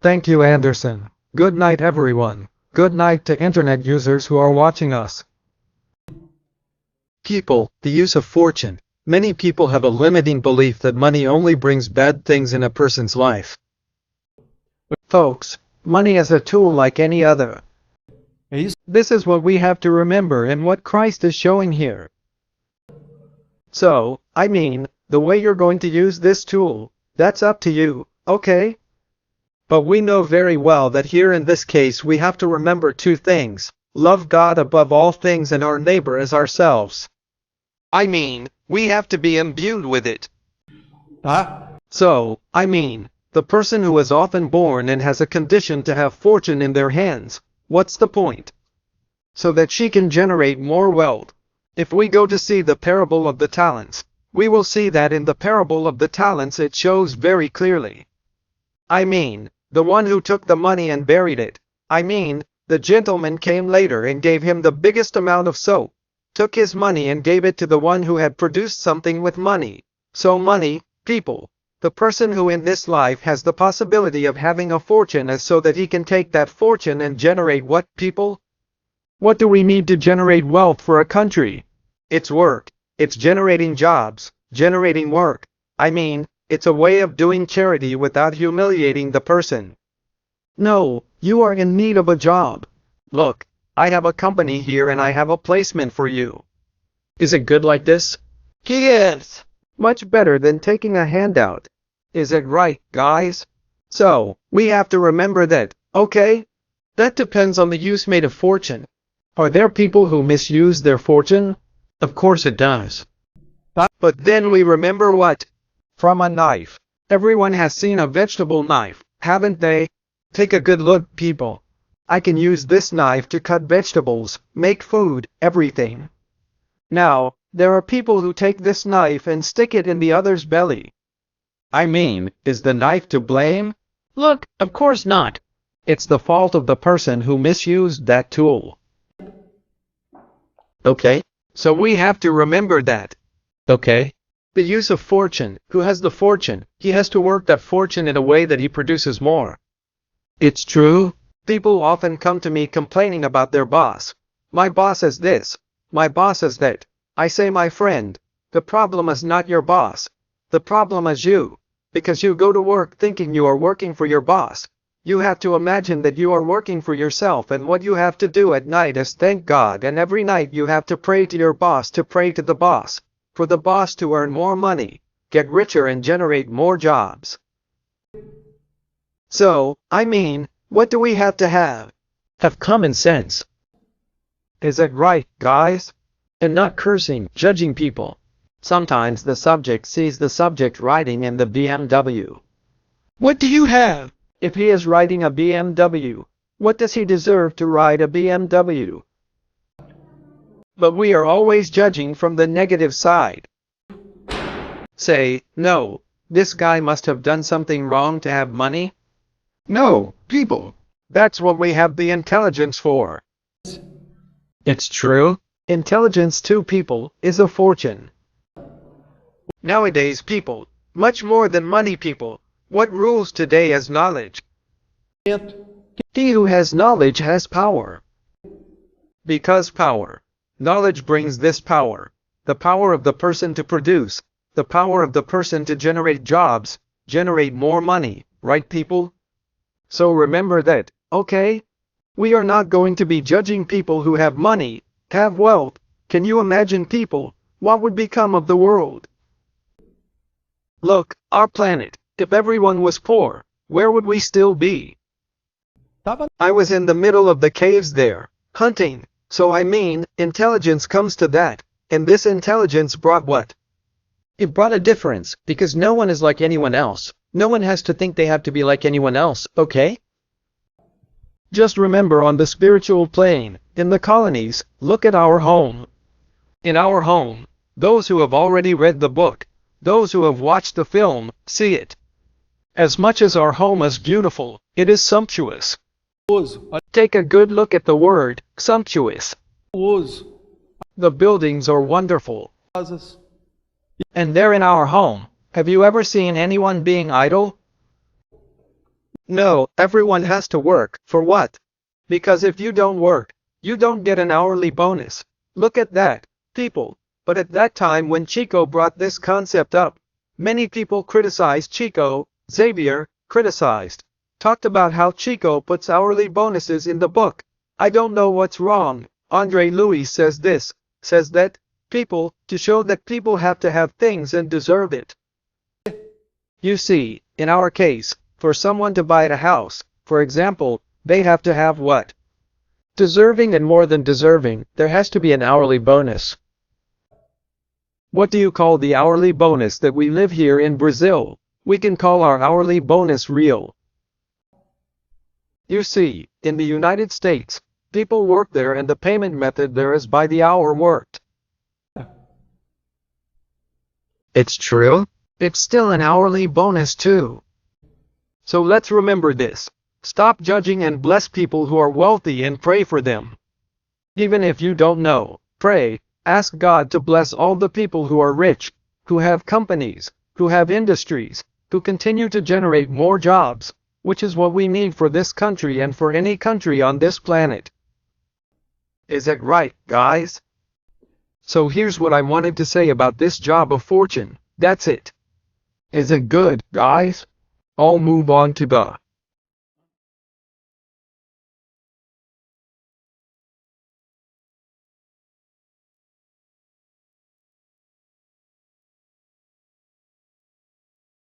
Thank you, Anderson. Good night, everyone. Good night to internet users who are watching us. People, the use of fortune. Many people have a limiting belief that money only brings bad things in a person's life. Folks, money is a tool like any other. This is what we have to remember and what Christ is showing here. So, the way you're going to use this tool, that's up to you, okay? But we know very well that here in this case we have to remember two things. Love God above all things and our neighbor as ourselves. We have to be imbued with it. So, the person who is often born and has a condition to have fortune in their hands, what's the point? So that she can generate more wealth. If we go to see the parable of the talents, we will see that in the parable of the talents it shows very clearly. The one who took the money and buried it. The gentleman came later and gave him the biggest amount of soap, took his money and gave it to the one who had produced something with money. So money, people, the person who in this life has the possibility of having a fortune is so that he can take that fortune and generate what, people? What do we need to generate wealth for a country? It's work. It's generating jobs, generating work. It's a way of doing charity without humiliating the person. No, you are in need of a job. Look, I have a company here and I have a placement for you. Is it good like this? Yes. Much better than taking a handout. Is it right, guys? So, we have to remember that, okay? That depends on the use made of fortune. Are there people who misuse their fortune? Of course it does. But then we remember what? From a knife. Everyone has seen a vegetable knife, haven't they? Take a good look, people. I can use this knife to cut vegetables, make food, everything. Now, there are people who take this knife and stick it in the other's belly. Is the knife to blame? Look, of course not. It's the fault of the person who misused that tool. Okay, so we have to remember that. Okay. The use of fortune. Who has the fortune? He has to work that fortune in a way that he produces more. It's true. People often come to me complaining about their boss. My boss is this. My boss is that. I say, my friend, the problem is not your boss. The problem is you. Because you go to work thinking you are working for your boss. You have to imagine that you are working for yourself, and what you have to do at night is thank God, and every night you have to pray to your boss, to pray to the boss. For the boss to earn more money, get richer and generate more jobs. So, what do we have to have? Have common sense. Is it right, guys? And not cursing, judging people. Sometimes the subject sees the subject riding in the BMW. What do you have? If he is riding a BMW, what does he deserve to ride a BMW? But we are always judging from the negative side. Say, no, this guy must have done something wrong to have money. No, people. That's what we have the intelligence for. It's true. Intelligence to people is a fortune. Nowadays people, much more than money people, what rules today is knowledge. He who has knowledge has power. Because power. Knowledge brings this power. The power of the person to produce. The power of the person to generate jobs, generate more money, right people? So remember that, okay? We are not going to be judging people who have money, have wealth. Can you imagine people? What would become of the world? Look, our planet, if everyone was poor, where would we still be? I was in the middle of the caves there, hunting. So intelligence comes to that, and this intelligence brought what? It brought a difference, because no one is like anyone else. No one has to think they have to be like anyone else, okay? Just remember, on the spiritual plane, in the colonies, look at our home. In our home, those who have already read the book, those who have watched the film, see it. As much as our home is beautiful, it is sumptuous. Take a good look at the word, sumptuous. The buildings are wonderful. And there in our home, have you ever seen anyone being idle? No, everyone has to work. For what? Because if you don't work, you don't get an hourly bonus. Look at that, people. But at that time when Chico brought this concept up, many people criticized Chico. Xavier criticized, talked about how Chico puts hourly bonuses in the book. I don't know what's wrong. Andre Louis says this, says that, people, to show that people have to have things and deserve it. You see, in our case, for someone to buy a house, for example, they have to have what? Deserving, and more than deserving, there has to be an hourly bonus. What do you call the hourly bonus that we live here in Brazil? We can call our hourly bonus real. You see, in the United States, people work there and the payment method there is by the hour worked. It's true. It's still an hourly bonus too. So let's remember this. Stop judging and bless people who are wealthy and pray for them. Even if you don't know, pray, ask God to bless all the people who are rich, who have companies, who have industries, who continue to generate more jobs, which is what we need for this country and for any country on this planet. Is it right, guys? So here's what I wanted to say about this job of fortune. That's it. Is it good, guys? I'll move on to the